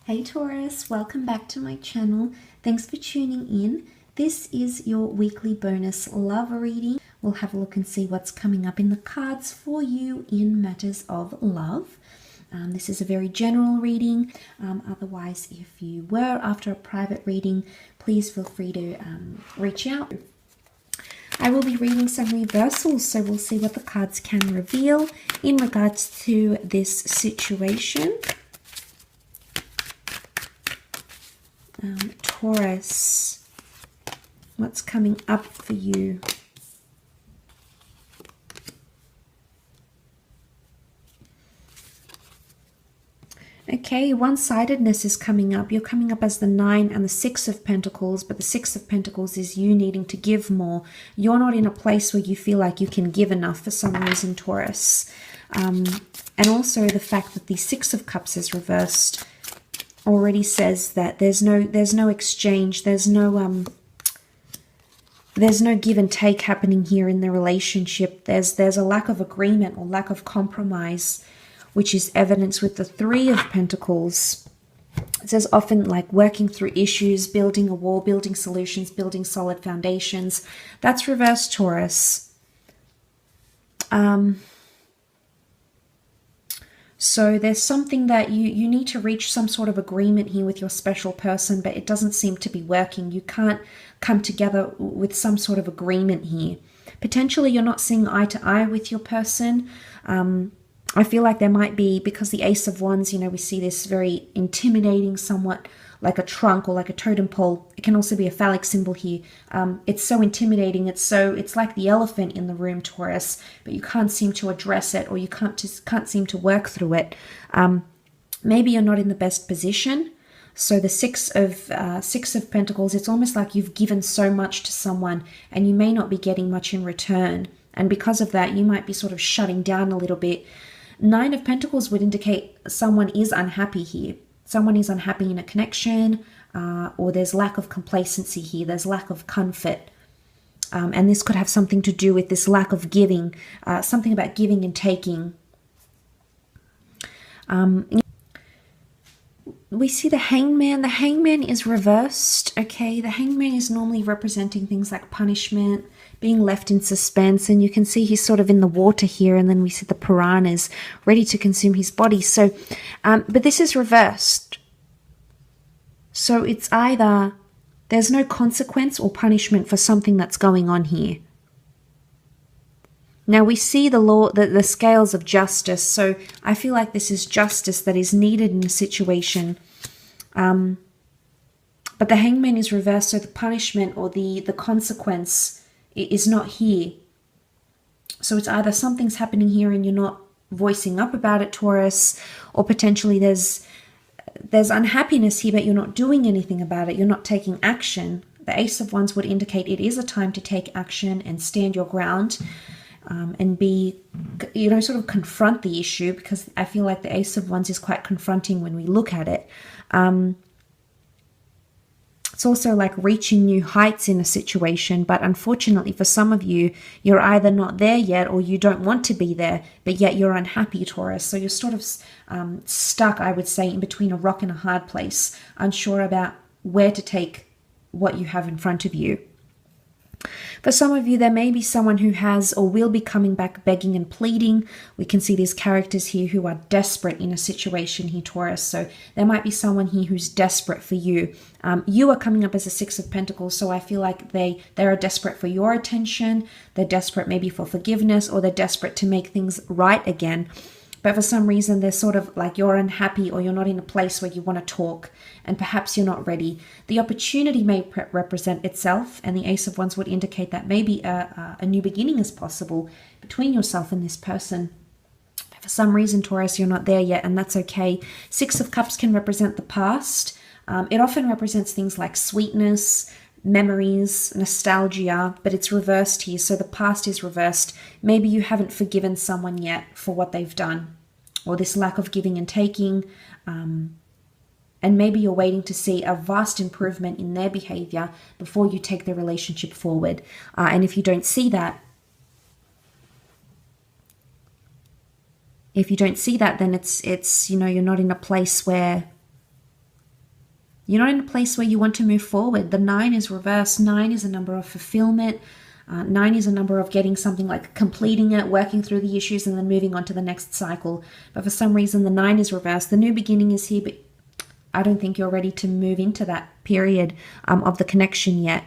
Hey Taurus, welcome back to my channel. Thanks for tuning in. This is your weekly bonus love reading. We'll have a look and see what's coming up in the cards for you in matters of love. This is a very general reading. Otherwise, if you were after a private reading, please feel free to reach out. I will be reading some reversals, so we'll see what the cards can reveal in regards to this situation. Taurus, what's coming up for you? Okay, one-sidedness is coming up. You're coming up as the 9 and the 6 of Pentacles, but the 6 of Pentacles is you needing to give more. You're not in a place where you feel like you can give enough for some reason, Taurus. And also the fact that the 6 of Cups is reversed already says that there's no exchange, there's no give and take happening here in the relationship. There's a lack of agreement or lack of compromise, which is evidenced with the 3 of Pentacles. It says often like working through issues, building a wall, building solutions, building solid foundations. That's reverse, Taurus. So there's something that you need to reach some sort of agreement here with your special person, but it doesn't seem to be working. You can't come together with some sort of agreement here. Potentially you're not seeing eye to eye with your person. I feel like there might be, because the Ace of Wands, you know, we see this very intimidating, somewhat like a trunk or like a totem pole. It can also be a phallic symbol here. It's so intimidating. It's like the elephant in the room, Taurus, but you can't seem to address it, or you can't seem to work through it. Maybe you're not in the best position. So the six of Pentacles, it's almost like you've given so much to someone and you may not be getting much in return. And because of that, you might be sort of shutting down a little bit. 9 of Pentacles would indicate someone is unhappy here. Someone is unhappy in a connection, or there's lack of complacency here. There's lack of comfort. And this could have something to do with this lack of giving, something about giving and taking. We see the Hangman. The Hangman is reversed, okay? The Hangman is normally representing things like punishment, being left in suspense, and you can see he's sort of in the water here, and then we see the piranhas ready to consume his body. So, but this is reversed. So it's either there's no consequence or punishment for something that's going on here. Now we see the law, the scales of justice. So I feel like this is justice that is needed in a situation. But the Hangman is reversed, so the punishment or the consequence is not here. So it's either something's happening here and you're not voicing up about it, Taurus, or potentially there's unhappiness here, but you're not doing anything about it. You're not taking action. The Ace of Wands would indicate it is a time to take action and stand your ground. And be, you know, sort of confront the issue, because I feel like the Ace of Wands is quite confronting when we look at it. It's also like reaching new heights in a situation, but unfortunately for some of you, you're either not there yet or you don't want to be there, but yet you're unhappy, Taurus. So you're sort of stuck, I would say, in between a rock and a hard place, unsure about where to take what you have in front of you. For some of you, there may be someone who has or will be coming back begging and pleading. We can see these characters here who are desperate in a situation here, Taurus. So there might be someone here who's desperate for you. You are coming up as a 6 of Pentacles, so I feel like they are desperate for your attention. They're desperate maybe for forgiveness, or they're desperate to make things right again. But for some reason, they're sort of like you're unhappy, or you're not in a place where you want to talk, and perhaps you're not ready. The opportunity may represent itself, and the Ace of Wands would indicate that maybe a new beginning is possible between yourself and this person. But for some reason, Taurus, you're not there yet, and that's okay. 6 of Cups can represent the past. It often represents things like sweetness, memories, nostalgia, but it's reversed here. So the past is reversed. Maybe you haven't forgiven someone yet for what they've done, or this lack of giving and taking, and maybe you're waiting to see a vast improvement in their behavior before you take the relationship forward. And if you don't see that, then it's you know, you're not in a place where You're not in a place where you want to move forward. The 9 is reversed. 9 is a number of fulfillment. 9 is a number of getting something, like completing it, working through the issues, and then moving on to the next cycle. But for some reason, the 9 is reversed. The new beginning is here, but I don't think you're ready to move into that period of the connection yet.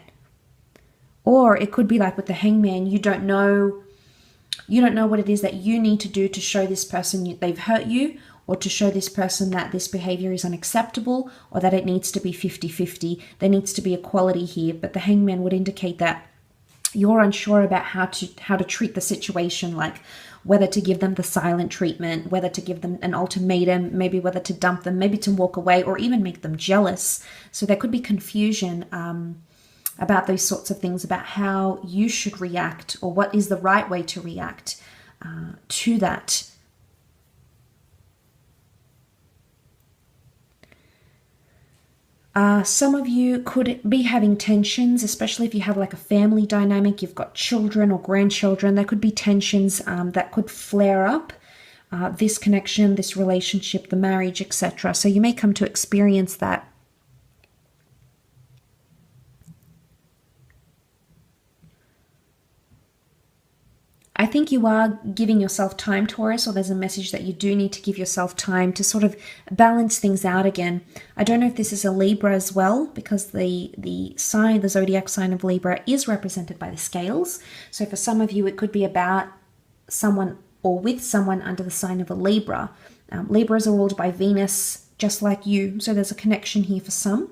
Or it could be like with the Hangman, you don't know what it is that you need to do to show this person they've hurt you, or to show this person that this behavior is unacceptable, or that it needs to be 50-50. There needs to be equality here. But the Hangman would indicate that you're unsure about how to treat the situation, like whether to give them the silent treatment, whether to give them an ultimatum, maybe whether to dump them, maybe to walk away, or even make them jealous. So there could be confusion about those sorts of things, about how you should react, or what is the right way to react to that. Some of you could be having tensions, especially if you have like a family dynamic, you've got children or grandchildren. There could be tensions that could flare up, this connection, this relationship, the marriage, etc. So you may come to experience that. I think you are giving yourself time, Taurus, or there's a message that you do need to give yourself time to sort of balance things out again. I don't know if this is a Libra as well, because the zodiac sign of Libra is represented by the scales. So for some of you, it could be about someone or with someone under the sign of a Libra. Libras are ruled by Venus, just like you. So there's a connection here for some.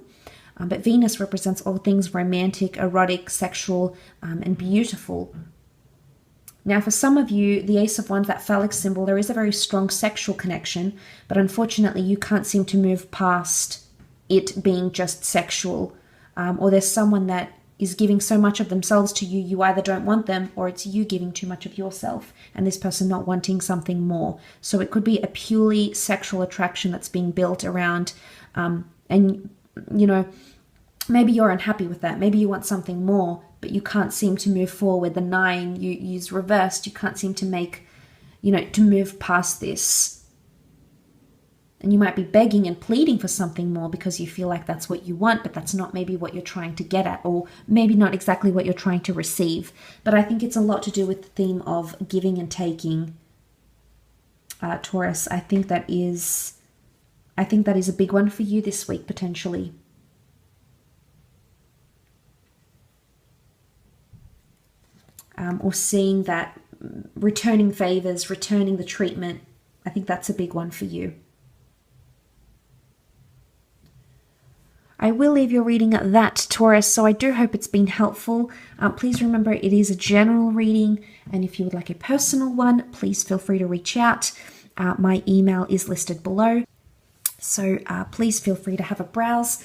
But Venus represents all things romantic, erotic, sexual, and beautiful. Now, for some of you, the Ace of Wands, that phallic symbol, there is a very strong sexual connection, but unfortunately you can't seem to move past it being just sexual. Or there's someone that is giving so much of themselves to you, you either don't want them, or it's you giving too much of yourself and this person not wanting something more. So it could be a purely sexual attraction that's being built around, and you know, maybe you're unhappy with that. Maybe you want something more, but you can't seem to move forward. The 9 you use reversed. You can't seem to make, to move past this. And you might be begging and pleading for something more because you feel like that's what you want, but that's not maybe what you're trying to get at, or maybe not exactly what you're trying to receive. But I think it's a lot to do with the theme of giving and taking, Taurus. I think that is a big one for you this week, potentially. Or seeing that, returning favors, returning the treatment. I think that's a big one for you. I will leave your reading at that, Taurus, so I do hope it's been helpful. Please remember it is a general reading, and if you would like a personal one, please feel free to reach out. My email is listed below, so please feel free to have a browse.